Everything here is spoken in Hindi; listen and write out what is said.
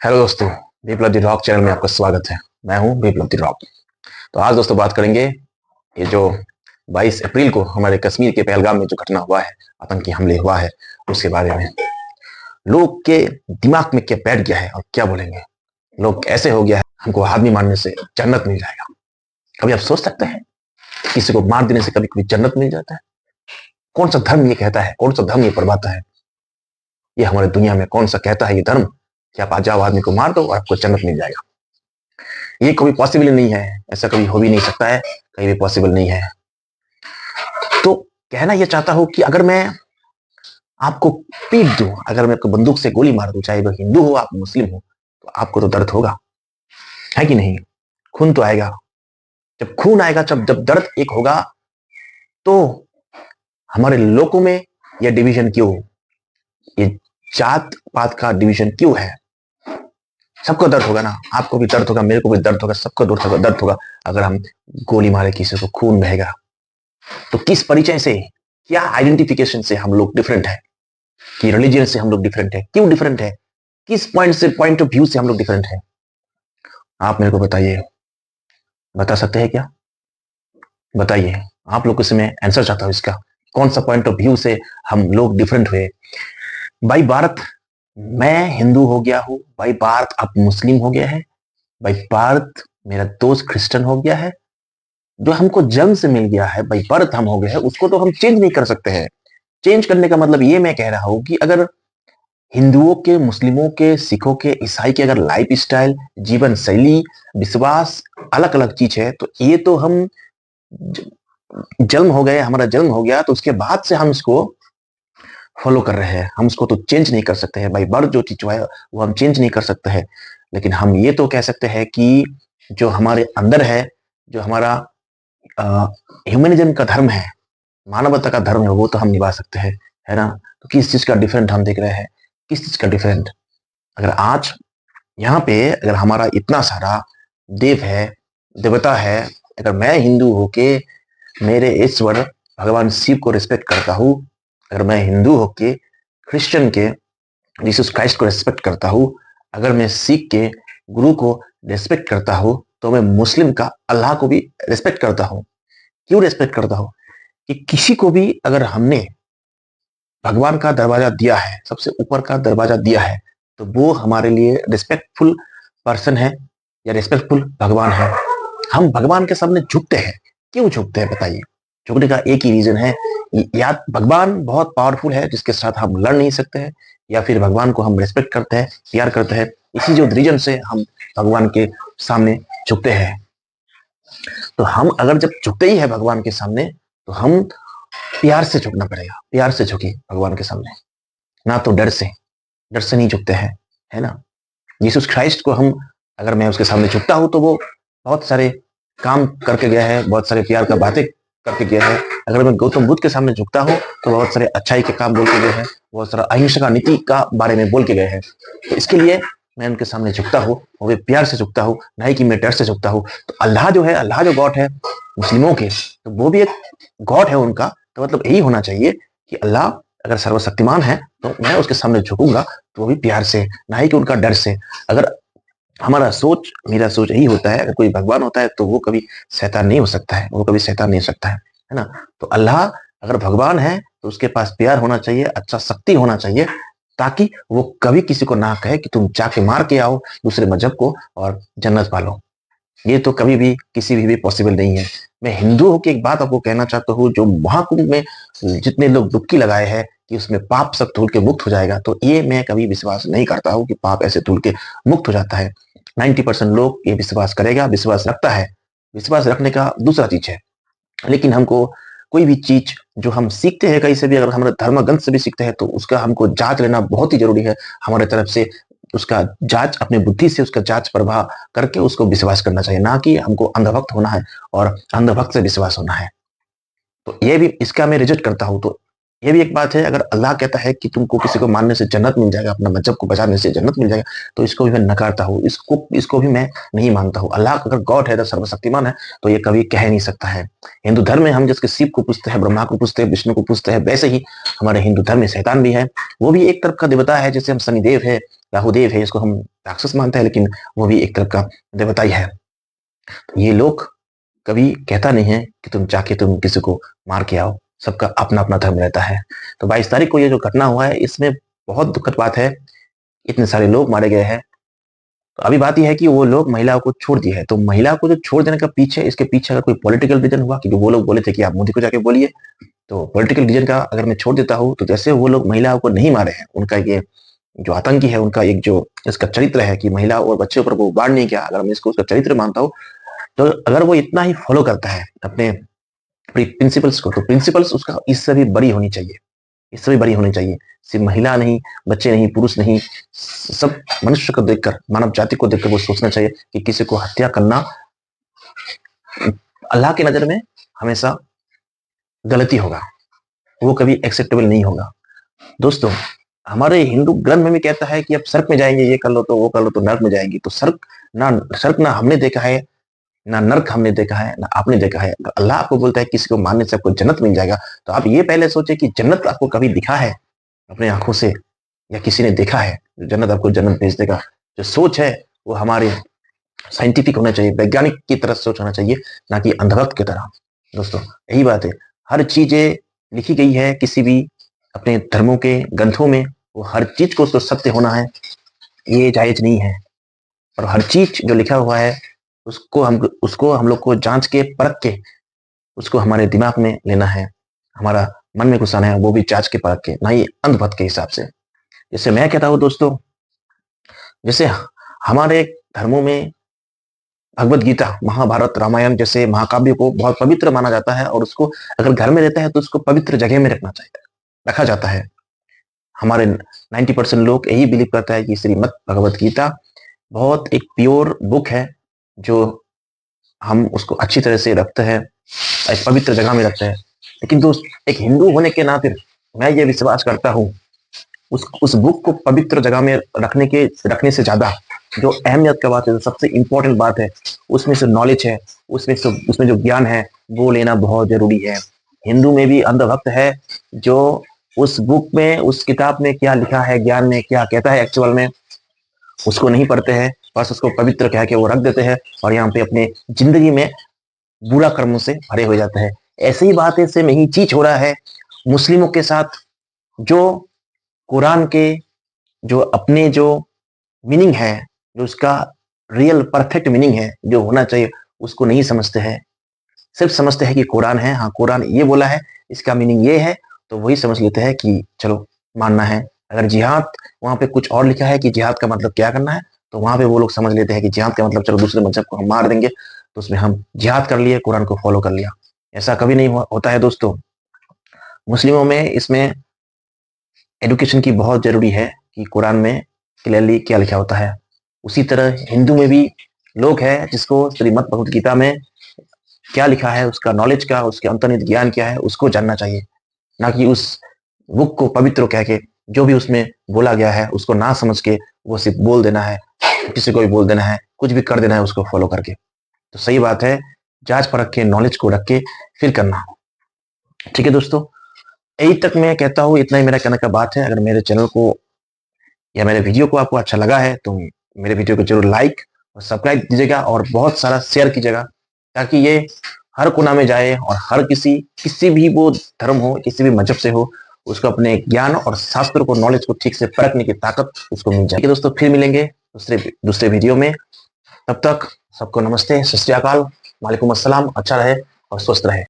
हेलो दोस्तों, विप्लव दी रॉक चैनल में आपका स्वागत है। मैं हूं विप्लव दी रॉक। तो आज दोस्तों बात करेंगे ये जो 22 अप्रैल को हमारे कश्मीर के पहलगाम में जो घटना हुआ है, आतंकी हमले हुआ है, उसके बारे में लोग के दिमाग में क्या बैठ गया है और क्या बोलेंगे। लोग ऐसे हो गया है, हमको आदमी मारने से जन्नत मिल जाएगा। कभी आप सोच सकते हैं किसी को मार देने से कभी कभी जन्नत मिल जाता है? कौन सा धर्म ये कहता है, कौन सा धर्म ये पढ़वाता है? ये हमारे दुनिया में कौन सा कहता है ये धर्म कि आप आ जाओ, आदमी को मार दो और आपको जन्नत मिल जाएगा? ये कभी पॉसिबल नहीं है, ऐसा कभी हो भी नहीं सकता है, कहीं भी पॉसिबल नहीं है। तो कहना यह चाहता हूं कि अगर मैं आपको पीट दूं, अगर मैं आपको बंदूक से गोली मार दूं, चाहे वो हिंदू हो आप मुस्लिम हो, तो आपको तो दर्द होगा, है कि नहीं? खून तो आएगा। जब खून आएगा, जब जब दर्द एक होगा, तो हमारे लोगों में यह डिवीजन क्यों, ये जात पात का डिवीजन क्यों है? सबको दर्द होगा ना, आपको भी दर्द होगा, मेरे को भी दर्द होगा, सबको दर्द होगा अगर हम गोली मारे किसी को, खून बहेगा। तो किस परिचय से, क्या आइडेंटिफिकेशन से हम लोग डिफरेंट है? कि रिलीजन से हम लोग डिफरेंट है? क्यों डिफरेंट है? किस पॉइंट से, पॉइंट ऑफ व्यू से हम लोग डिफरेंट है? आप मेरे को बताइए, बता सकते हैं क्या? बताइए, आप लोग से मैं आंसर चाहता हूं इसका। कौन सा पॉइंट ऑफ व्यू से हम लोग डिफरेंट हुए? भाई भारत, मैं हिंदू हो गया हूं, भाई भारत अब मुस्लिम हो गया है, भाई भारत मेरा दोस्त क्रिश्चियन हो गया है। जो हमको जन्म से मिल गया है, भाई बर्थ हम हो गए हैं, उसको तो हम चेंज नहीं कर सकते हैं। चेंज करने का मतलब ये मैं कह रहा हूं कि अगर हिंदुओं के, मुस्लिमों के, सिखों के, ईसाई के अगर लाइफ स्टाइल, जीवन शैली, विश्वास अलग अलग चीज है, तो ये तो हम जन्म हो गए, हमारा जन्म हो गया, तो उसके बाद से हम इसको फॉलो कर रहे हैं। हम उसको तो चेंज नहीं कर सकते हैं भाई, बर्थ जो चीज है वो हम चेंज नहीं कर सकते हैं। लेकिन हम ये तो कह सकते हैं कि जो हमारे अंदर है, जो हमारा ह्यूमनिज्म का धर्म है, मानवता का धर्म है, वो तो हम निभा सकते हैं, है ना? तो किस चीज का डिफरेंट हम देख रहे हैं? किस चीज का डिफरेंट? अगर आज यहाँ पे अगर हमारा इतना सारा देव है, देवता है, अगर मैं हिंदू होके मेरे ईश्वर भगवान शिव को रिस्पेक्ट करता हूँ, अगर मैं हिंदू होके क्रिश्चियन के जीसस क्राइस्ट को रिस्पेक्ट करता हूँ, अगर मैं सिख के गुरु को रिस्पेक्ट करता हूँ, तो मैं मुस्लिम का अल्लाह को भी रिस्पेक्ट करता हूँ। क्यों रिस्पेक्ट करता हूँ? कि किसी को भी अगर हमने भगवान का दरवाजा दिया है, सबसे ऊपर का दरवाजा दिया है, तो वो हमारे लिए रिस्पेक्टफुल पर्सन है या रिस्पेक्टफुल भगवान है। हम भगवान के सामने झुकते हैं। क्यों झुकते हैं बताइए? झुकने का एक ही रीजन है, या भगवान बहुत पावरफुल है जिसके साथ हम लड़ नहीं सकते हैं, या फिर भगवान को हम रिस्पेक्ट करते हैं, प्यार करते हैं। इसी जो रीजन से हम भगवान के सामने झुकते हैं। तो हम अगर जब झुकते ही है भगवान के सामने, तो हम प्यार से झुकना पड़ेगा। प्यार से झुकी भगवान के सामने, ना तो डर से। डर से नहीं झुकते हैं, है ना? यीशु क्राइस्ट को हम, अगर मैं उसके सामने झुकता हूं, तो वो बहुत सारे काम करके गया है, बहुत सारे प्यार का बातें करके गया है। अगर मैं गौतम बुद्ध के सामने झुकता हूं, तो बहुत सारे अच्छाई के काम बोल के गए हैं, बहुत सारा अहिंसा का नीति का बारे में बोल के गए हैं। तो इसके लिए मैं उनके सामने झुकता हूँ, वो भी प्यार से झुकता हूँ, नहीं कि मैं डर से झुकता हूँ। तो अल्लाह जो है, अल्लाह जो गॉड है मुस्लिमों के, तो वो भी एक गॉड है उनका। तो मतलब यही होना चाहिए कि अल्लाह अगर सर्वशक्तिमान है, तो मैं उसके सामने झुकूंगा, तो वो भी प्यार से, ना ही कि उनका डर से। अगर हमारा सोच, मेरा सोच यही होता है, अगर कोई भगवान होता है तो वो कभी शैतान नहीं हो सकता है, वो कभी शैतान नहीं हो सकता है ना? तो अल्लाह अगर भगवान है, तो उसके पास प्यार होना चाहिए, अच्छा शक्ति होना चाहिए, ताकि वो कभी किसी को ना कहे कि तुम जाके मार के आओ दूसरे मजहब को और जन्नत पालो। ये तो कभी भी किसी भी पॉसिबल नहीं है। मैं हिंदू होकर एक बात आपको कहना चाहता हूँ, जो महाकुंभ में जितने लोग डुबकी लगाए हैं कि उसमें पाप सब धुल के मुक्त हो जाएगा, तो ये मैं कभी विश्वास नहीं करता हूँ कि पाप ऐसे धुल के मुक्त हो जाता है। 90% लोग ये विश्वास करेगा, विश्वास रखता है। विश्वास रखने का दूसरा चीज है। लेकिन हमको कोई भी चीज जो हम सीखते हैं कहीं से भी, अगर हमारे धर्म ग्रंथ से भी सीखते हैं, तो उसका हमको जांच लेना बहुत ही जरूरी है हमारे तरफ से। उसका जांच अपने बुद्धि से, उसका जांच प्रभाव करके उसको विश्वास करना चाहिए, ना कि हमको अंधभक्त होना है और अंधभक्त से विश्वास होना है। तो ये भी, इसका मैं रिजेक्ट करता हूं। तो ये भी एक बात है, अगर अल्लाह कहता है कि तुमको किसी को मानने से जन्नत मिल जाएगा, अपना मजहब को बचाने से जन्नत मिल जाएगा, तो इसको भी मैं नकारता हूँ, इसको भी मैं नहीं मानता हूँ। अल्लाह अगर गॉड है, तो सर्वशक्तिमान है, तो ये कभी कह नहीं सकता है। हिंदू धर्म में हम जिसके शिव को पूछते हैं, ब्रह्मा को पूछते हैं, विष्णु को पूछते हैं, वैसे ही हमारे हिंदू धर्म में शैतान भी है। वो भी एक तरफ का देवता है, जैसे हम शनिदेव है, राहुदेव है, इसको हम राक्षस मानते हैं, लेकिन वो भी एक तरफ का देवता ही है। तो ये लोग कभी कहता नहीं है कि तुम जाके तुम किसी को मार के आओ, सबका अपना अपना धर्म रहता है। तो 22 तारीख को ये जो घटना हुआ है, इसमें बहुत दुखद बात है, इतने सारे लोग मारे गए हैं। तो अभी बात यह है कि वो लोग महिलाओं को छोड़ दिए है, तो महिला को जो छोड़ देने का पीछे, इसके पीछे अगर कोई पॉलिटिकल रीजन हुआ, क्योंकि वो लोग बोले थे कि आप मोदी को जाके बोलिए, तो पॉलिटिकल रीजन का अगर मैं छोड़ देता हूँ, तो जैसे वो लोग महिलाओं को नहीं मारे हैं, उनका ये जो आतंकी है, उनका एक जो इसका चरित्र है कि महिला और बच्चे पर वो वार नहीं किया, अगर मैं इसको उसका चरित्र मानता हूँ, तो अगर वो इतना ही फॉलो करता है अपने प्रिंसिपल्स को, तो प्रिंसिपल्स उसका इससे भी बड़ी होनी चाहिए, इससे भी बड़ी होनी चाहिए। सिर्फ महिला नहीं, बच्चे नहीं, पुरुष नहीं, सब मनुष्य को देखकर, मानव जाति को देखकर वो सोचना चाहिए कि किसी को हत्या करना अल्लाह की नजर में हमेशा गलती होगा, वो कभी एक्सेप्टेबल नहीं होगा। दोस्तों, हमारे हिंदू ग्रंथ में भी कहता है कि अब स्वर्ग में जाएंगे, ये कर लो तो वो कर लो तो नर्क में जाएंगे। तो स्वर्ग ना हमने देखा है, ना नर्क हमने देखा है, ना आपने देखा है। अल्लाह आपको बोलता है किसी को मानने से आपको जन्नत मिल जाएगा, तो आप ये पहले सोचे कि जन्नत आपको कभी दिखा है अपने आंखों से, या किसी ने देखा है जन्नत आपको जन्नत भेज देगा। जो सोच है वो हमारे साइंटिफिक होना चाहिए, वैज्ञानिक की तरह सोच होना चाहिए, ना कि अंधभक्त की तरह। दोस्तों, यही बात है, हर चीजें लिखी गई है किसी भी अपने धर्मों के ग्रंथों में, वो हर चीज को तो सत्य होना है ये जायज नहीं है। और हर चीज जो लिखा हुआ है उसको हम लोग को जांच के परख के उसको हमारे दिमाग में लेना है, हमारा मन में घुसाना है, वो भी जांच के परख के, ना ही अंधभक्त के हिसाब से। जैसे मैं कहता हूँ दोस्तों, जैसे हमारे धर्मों में भगवत गीता, महाभारत, रामायण जैसे महाकाव्य को बहुत पवित्र माना जाता है, और उसको अगर घर में रहता है तो उसको पवित्र जगह में रखा जाता है। हमारे 90% लोग यही बिलीव करता है कि श्रीमद् भगवत गीता बहुत एक प्योर बुक है, जो हम उसको अच्छी तरह से रखते हैं, एक पवित्र जगह में रखते हैं। लेकिन दोस्त, एक हिंदू होने के नाते मैं ये विश्वास करता हूँ, उस बुक को पवित्र जगह में रखने से ज्यादा जो अहमियत का बात है, सबसे इंपॉर्टेंट बात है, उसमें से नॉलेज है, उसमें जो ज्ञान है, वो लेना बहुत जरूरी है। हिंदू में भी अंधभक्त है, जो उस बुक में, उस किताब में क्या लिखा है, ज्ञान में क्या कहता है एक्चुअल में, उसको नहीं पढ़ते हैं, बस उसको पवित्र कह के वो रख देते हैं, और यहाँ पे अपने जिंदगी में बुरा कर्मों से भरे हो जाते हैं। ऐसी ही बात है, सेम यही चीज हो रहा है मुस्लिमों के साथ, जो कुरान के जो अपने जो मीनिंग है, जो उसका रियल परफेक्ट मीनिंग है जो होना चाहिए, उसको नहीं समझते हैं। सिर्फ समझते हैं कि कुरान है, हाँ कुरान ये बोला है, इसका मीनिंग ये है, तो वही समझ लेते हैं कि चलो मानना है। अगर जिहाद वहां पे कुछ और लिखा है कि जिहाद का मतलब क्या करना है, तो वहां पे वो लोग समझ लेते हैं कि जिहाद का मतलब चलो दूसरे मजहब को हम मार देंगे, तो उसमें हम जिहाद कर लिए, कुरान को फॉलो कर लिया। ऐसा कभी नहीं होता है दोस्तों। मुस्लिमों में इसमें एडुकेशन की बहुत जरूरी है कि कुरान में क्लियरली क्या लिखा होता है। उसी तरह हिंदू में भी लोग हैं जिसको श्रीमद् भगवत गीता में क्या लिखा है, उसका नॉलेज का, उसके अंतर्निहित ज्ञान क्या है, उसको जानना चाहिए, ना कि उस बुक को पवित्र कह के जो भी उसमें बोला गया है उसको ना समझ के वो सिर्फ बोल देना है, किसी को भी बोल देना है, कुछ भी कर देना है उसको फॉलो करके। तो सही बात है, जांच परख के, नॉलेज को रख के फिर करना। ठीक है दोस्तों, यही तक मैं कहता हूँ, इतना ही मेरा कहने का बात है। अगर मेरे चैनल को या मेरे वीडियो को आपको अच्छा लगा है, तो मेरे वीडियो को जरूर लाइक और सब्सक्राइब दीजिएगा, और बहुत सारा शेयर कीजिएगा, ताकि ये हर कोना में जाए, और हर किसी भी वो धर्म हो, किसी भी मजहब से हो, उसको अपने ज्ञान और शास्त्र को, नॉलेज को ठीक से परखने की ताकत उसको मिल जाए। दोस्तों, फिर मिलेंगे दूसरे वीडियो में। तब तक सबको नमस्ते, सत श्री अकाल, वालेकुम अस्सलाम। अच्छा रहे और स्वस्थ रहे।